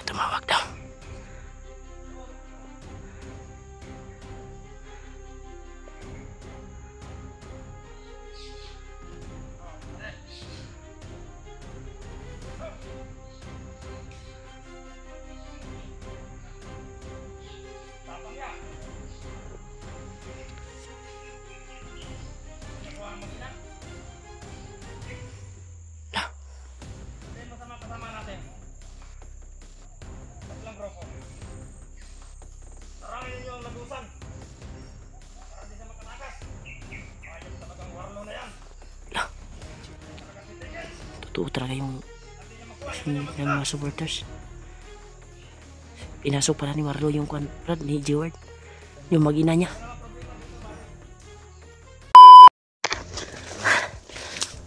tumawag daw. Totoo talaga yung mga supporters. Pinasok pala ni Marlo yung Brad ni Jeward, yung mag-ina niya.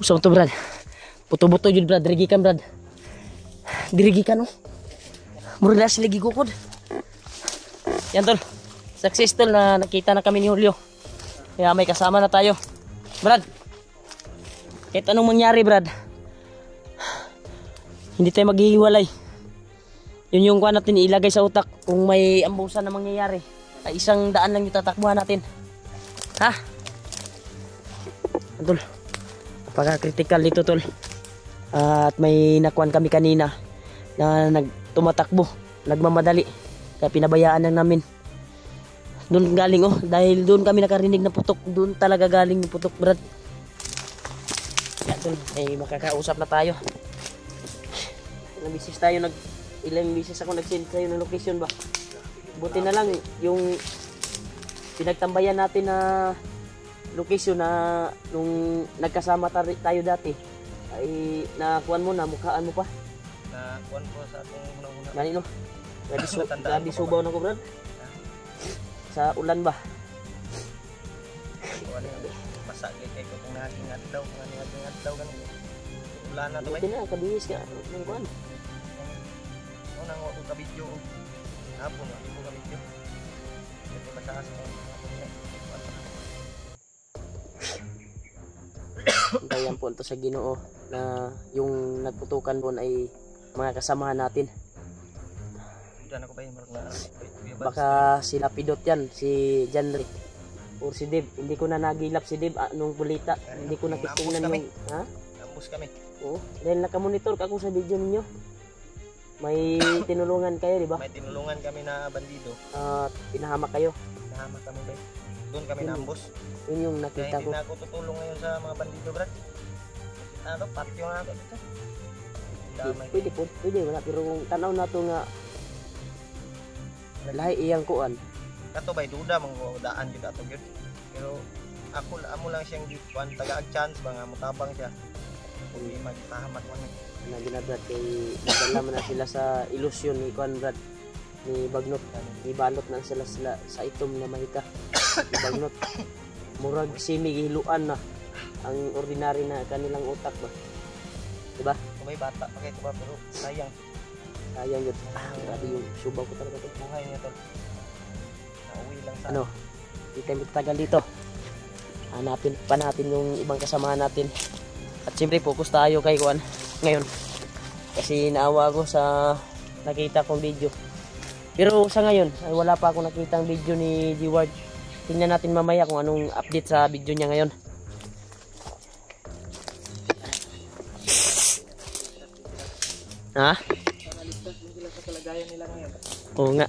Usap to Brad, puto-buto yun Brad, dirigikan Brad, dirigikan oh, murila sila gigukod. Yan tol, success tol na nakita na kami ni Julio, kaya may kasama na tayo Brad. Kahit anong mangyari Brad, hindi tayo maghihiwalay. Yun yung kuha natin ilagay sa utak. Kung may ambusan na mangyayari, ay 100 lang yung tatakbuhan natin. Ha? Tol, napaka-critical dito tol. At may nakuhan kami kanina na tumatakbo, nagmamadali, kaya pinabayaan lang namin. Doon galing oh, dahil doon kami nakarinig ng putok. Doon talaga galing yung putok Brad. Kaya tol, ay makakausap na tayo. Ilang bisis tayo ilang bisis ako nag-send sa'yo ng location ba? Buti na lang yung pinagtambayan natin na location na nung nagkasama tayo dati ay nakuhan mo na, mukhaan mo pa. Nakuhan ko sa atong unang-una. Gani no? Grabe subaw na ko Brad. Sa ulan ba? Masakit kayo kung nakakingat daw. Kung nakakingat daw ganun. Ulan na ito ba? Buti na, kabihis ka. Nang kuhan. Nang ako ka-video. Hapon, ako ka-video. Ito mataas mo. Bayan po ito sa Ginoo na yung nagputukan doon ay mga kasamahan natin. Diyan ako ba yung baka si Lapidot yan, si Janrick o si Deb. Hindi ko na nagilap si Deb nung bulita. Hindi ko nakitingnan yung ha? Ambus kami. Oo, dahil nakamonitor ako sa video ninyo. May tinulungan kayo, di ba? May tinulungan kami na bandido. Pinahamak kayo. Pinahamak kami ba? Doon kami na-ambush. Yun yung nakita ko. Kaya hindi na ako tutulong ngayon sa mga bandido, Brad. Ano, patio na ako dito. Pwede po, pwede. Wala, pero kung tanaw na ito nga lahi iyang kuan. Kato ba'y duda, mga daan yun ato yun. Pero amo lang siyang kuan, taga-ag chance ba nga, mutabang siya. Hindi magpahamak mo niya. Na Brad, kay nadala man na sila sa ilusyon ni kuan Brad, ni Bagnot. Ibalot na sila sa itom na mahika. Ni Bagnot. Murag simigiluan na ang ordinary na kanilang utak ba. Diba? Kung may bata pa kayo ba, pero sayang. Sayang yun. Grabe yung subaw ko talaga ito. Buhay niya ito. Nauwi lang sa... Ano? Hindi tayo magtatagal dito. Hanapin pa natin yung ibang kasama natin. At siyempre focus tayo kay kuan ngayon. Kasi naawa ko sa nakita kong video. Pero sa ngayon ay wala pa akong nakitang video ni Jeward. Tingnan natin mamaya kung anong update sa video niya ngayon. Ha? Oo nga.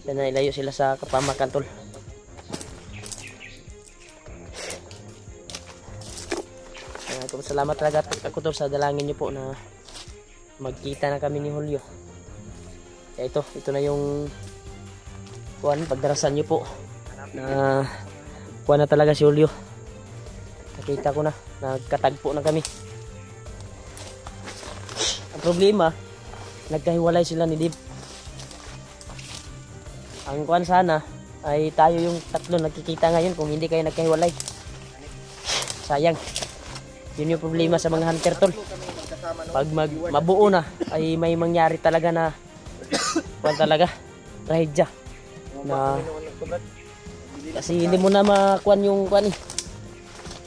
Sana ilayo sila sa kapamakan tol. Salamat talaga ako tol sa dalangin niyo po na magkita na kami ni Julio. Kaya ito na yung kuan, pagdarasan niyo po na kuan na talaga si Julio. Nakita ko na, nagkatagpo na kami. Ang problema, nagkahiwalay sila ni Dib. Ang kuan sana ay tayo yung tatlo nagkikita ngayon kung hindi kayo nagkahiwalay. Sayang. Yun yung problema sa mga hunter tol. Pag mabuo na ay may mangyari talaga na kuan talaga trahedya na kasi hindi mo na makuan yung kuan eh.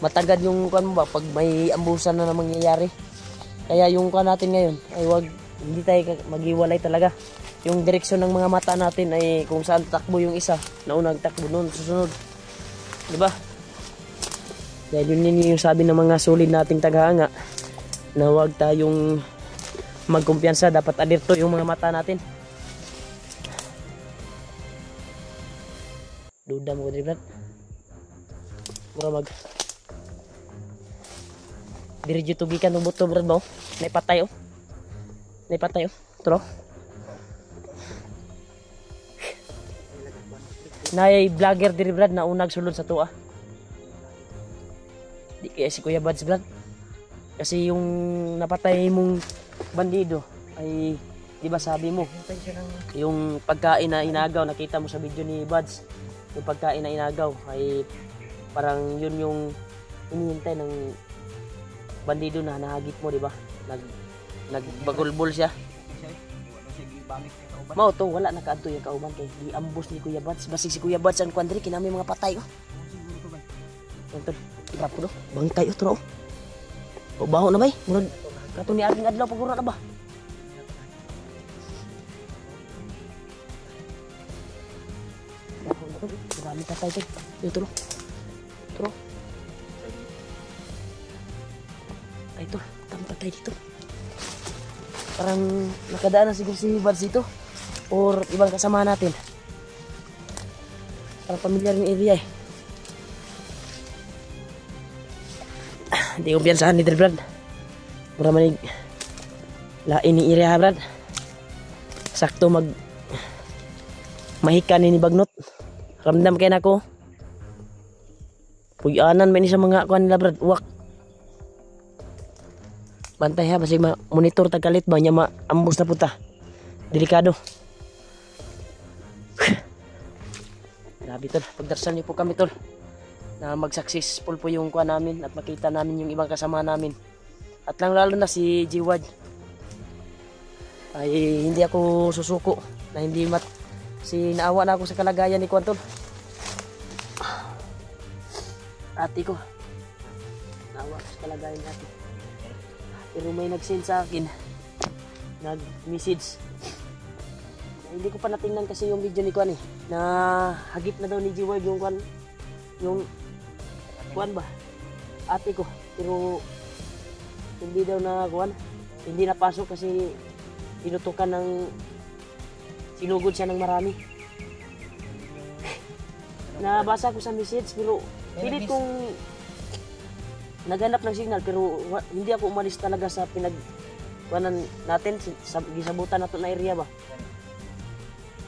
Matagad yung kuan mo ba pag may ambusan na mangyayari. Kaya yung kuan natin ngayon ay wag Hindi tayo maghiwalay talaga. Yung direksyon ng mga mata natin ay kung saan takbo yung isa, naunang takbo noon, susunod. Di ba? Dahil yun yung sabi ng mga solid nating tagahanga na huwag tayong magkumpiyansa, dapat alerto yung mga mata natin. Duda mo, Brad. Mura mag diretso tugikan ng buto, Brad ba? Naipatay oh. Naipatay oh. Turo. Nay vlogger diri, Brad, na unag sulod sa tuwa. Di kaya si Kuya Buds, Brad. Kasi yung napatay mong bandido ay, di ba sabi mo, yung pagkain na inagaw, nakita mo sa video ni Buds, yung pagkain na inagaw ay parang yun yung inihintay ng bandido na nahagip mo, di ba? Nagbagulbol siya. Mao to, wala nakaadto yung kauban kay giambos ni Kuya Buds. Basig si Kuya Buds ang kwandri kinami mga patay oh. Ito, iba po do. Bangkay oh, tro. O baho na bay. Murag kato ni aging adlaw pagura na ba? Marami patay to. Yo tro. Tro. Ay to, tama patay dito. Parang nakadaan na siguro si Buds dito. Or ibang kasama natin. Parang pamilyar yung area eh. Hindi ko piyansahan ni Brad. Mura manig lain ni area, Brad. Sakto mahika ni Bagnot. Ramdam kayo na ko. Puyanan man ni sa mga kuan nila, Brad. Uwak. Bantay ha, basta monitor tagalit ba niya maambos na puta. Delikado. Grabe tol, pagdarasal niyo po kami tol na mag-successful po yung kuha namin at makita namin yung ibang kasama namin. At lang lalo na si G-Ward ay hindi ako susuko na hindi naawa na ako sa kalagayan ni Kuan tol. Ate ko, naawa sa kalagayan ni ate. Pero may nag-send sa akin, nag-message. Hindi ko pa natingnan kasi yung video ni Kuan eh. Na hagip na daw ni G-Ward yung Kuan. Yung Kuan ba? Ate ko. Pero hindi daw na Kuan. Hindi napasok kasi pinutukan ng sinugod siya ng marami. Nabasa ko sa message pero pilit kong naghanap ng signal pero hindi ako umalis talaga sa pinagkuanan natin. Gisabutan nato na area ba?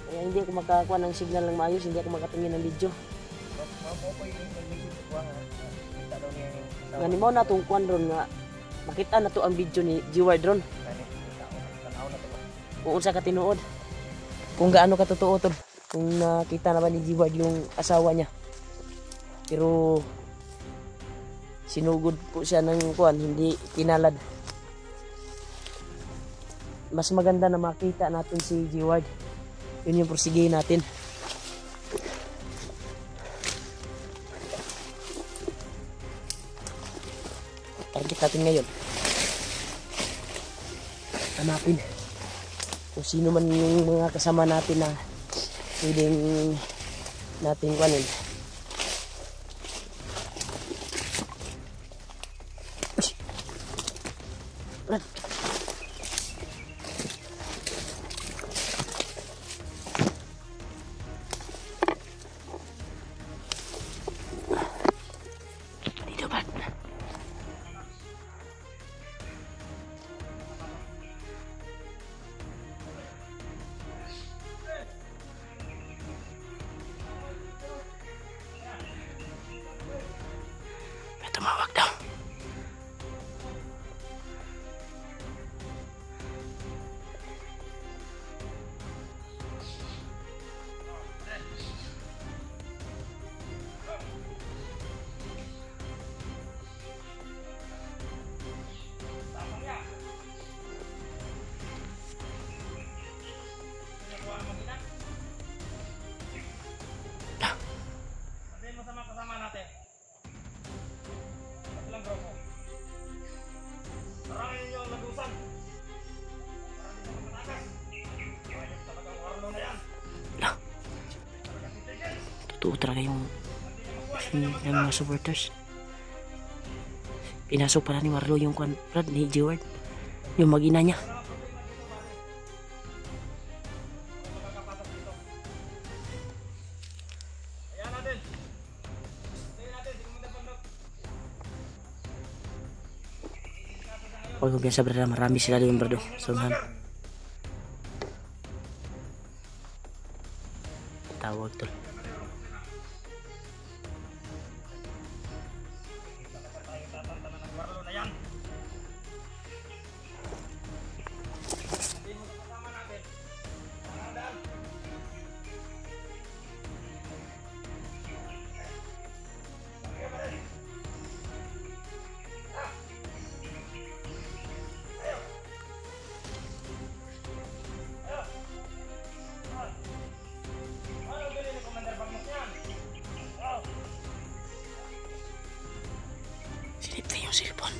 Kaya hindi ako makakuha ng signal ng maayos, hindi ako makatingin ng video. Nga ni mo na itong kuhan ron nga, makita na to ang video ni G-Ward ron. Kung sa katinuod, kung gaano katotoo to, kung nakita na ba ni G-Ward yung asawa niya. Pero sinugod po siya ng kuhan, hindi kinalad. Mas maganda na makita natin si G-Ward. Yun yung porsigihin natin. Target natin ngayon. Hanapin kung sino man yung mga kasama natin na pwedeng natin kuhanin. Brad. Totoo talaga yung ng mga supporters. Pinasok pala ni Marlo yung kwan, Brad, ni Jeward. Yung mag-ina niya. Pag kumpiyansa, Brad, marami sila doon, Brad. So, tawag tol. Silip na yung cellphone.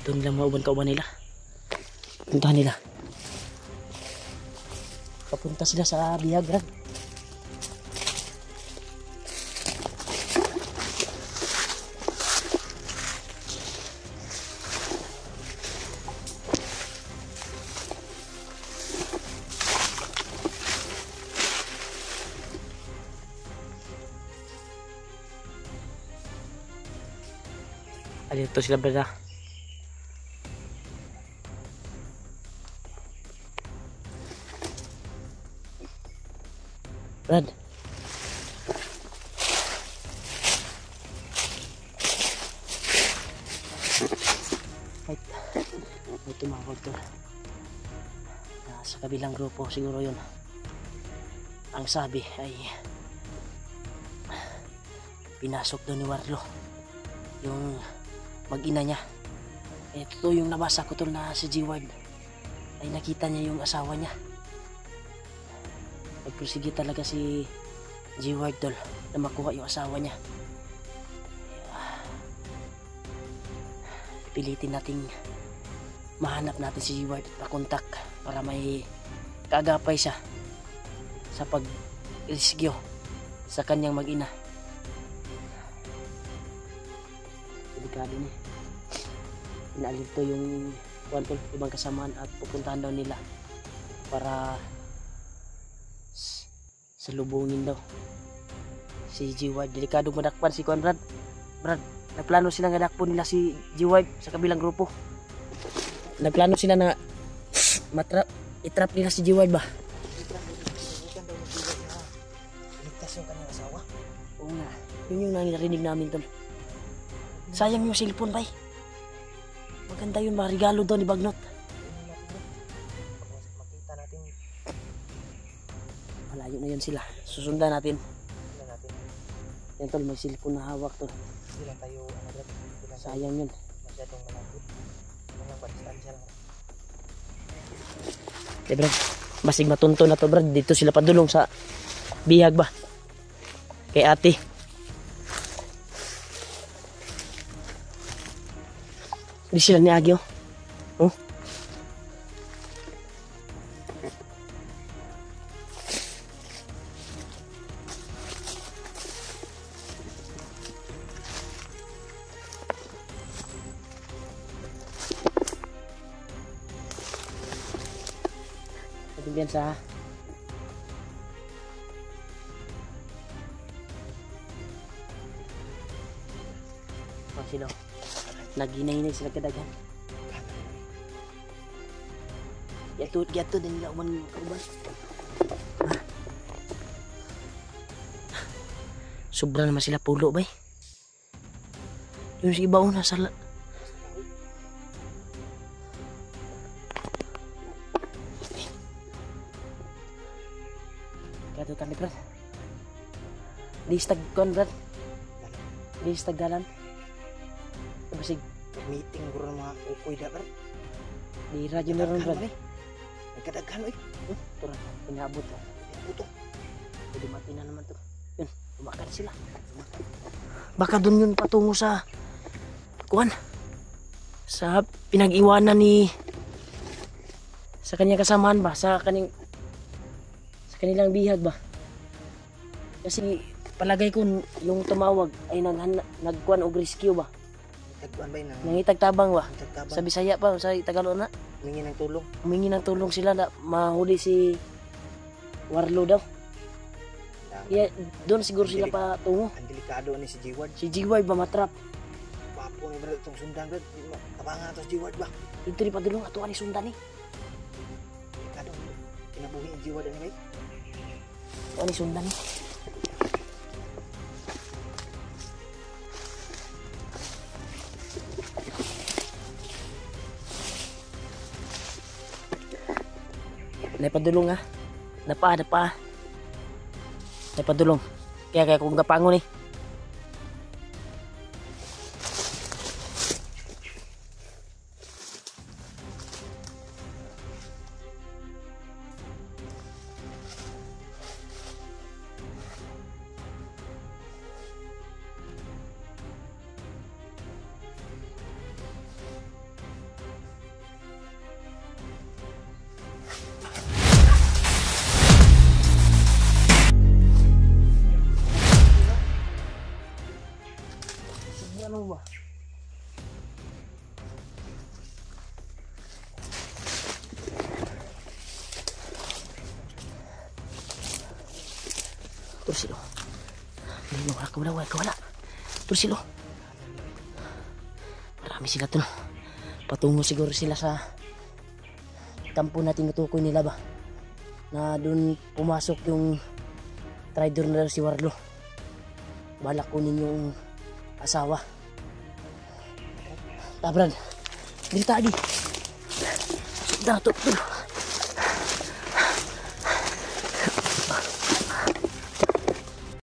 Doon lang mauban-kauban nila. Puntahan nila. Papunta sila sa bihag, Brad. Alito sila, Brad. Brad. May tumawag to. Sa kabilang grupo siguro yun. Ang sabi ay pinasok doon ni Warlo yung mag-ina niya. Ito yung nabasa ko tol na si Jeward ay nakita niya yung asawa niya. Nagpursige talaga si Jeward tol na makuha yung asawa niya. Pilitin nating mahanap natin si Jeward at makontak para may kaagapay siya sa pag-rescue sa kanyang mag-ina. Delikado niya. Inaalito yung ibang kasamaan at pupuntahan daw nila para salubungin daw si Jeward. Delikadong madakpan si Conrad. Brad, nagplano sila nga dakpo nila si Jeward sa kabilang grupo. Nagplano sila na itrap nila si Jeward ba? Ligtas yung kanyang asawa. Oo nga. Yun yung narinig namin tol. Sayang yung cellphone bay. Maganda yun, marigalo daw ni Bagnot. Makita natin. Malayo na yun sila. Susundan natin. Yan tol, may cellphone na hawak tol. Hindi lang tayo, sayang yun. Masyadong malapit. Walang padistansya lang. Okay, Brad. Masig matunto na to, Brad. Dito sila padulong sa bihag ba? Kay ate. Di sila ni Agyo. Oh. Pagbibiyan sa sila. Naginay-inay sila kadaghan. Yato din nila uman kauban. Sobra naman sila pulo bay. Yung iba una sa Kato kami Brad. Listag kon Brad. Listag galan. Basig Meeting guro ng mga kukoy da Brad. di radyo na ron Brad. May kadaghan oy. Turang pinabot. Puto. Pwede mati na naman to. Yun. Umakan sila. Baka doon yun patungo sa kuan. Sa pinag-iwanan ni sa kanyang kasamaan ba? Sa kanilang bihag ba? Kasi palagay ko yung tumawag ay nagkuan og rescue ba? Tagpuan ba yun? Nangitag tabang ba? Tagtabang. Sa Bisaya pa, sa Tagalog na. Humingi ng tulong. Humingi ng tulong sila na mahuli si Warlo daw. Kaya doon siguro sila patungo. Ang delikado ni si G-Ward. Si G-Ward ba matrap? Wapo ni brad itong sundan brad. Tabangan ito si G-Ward ba? Ito rin padulong ato ni sundan eh. Delikado. Kinabuhi ang G-Ward ano guys? Ato ni sundan eh. Naipadulong ha. Dapa. Naipadulong. Kaya kung gapangon eh. Ano ba? Tursilo. Wala. Tursilo. Marami sila to. Patungo siguro sila sa kampo na tinutukoy nila ba? Na doon pumasok yung trader na si Warlo. Balak kunin yung asawa. Tabran. Dito tadi. Sudah tuh.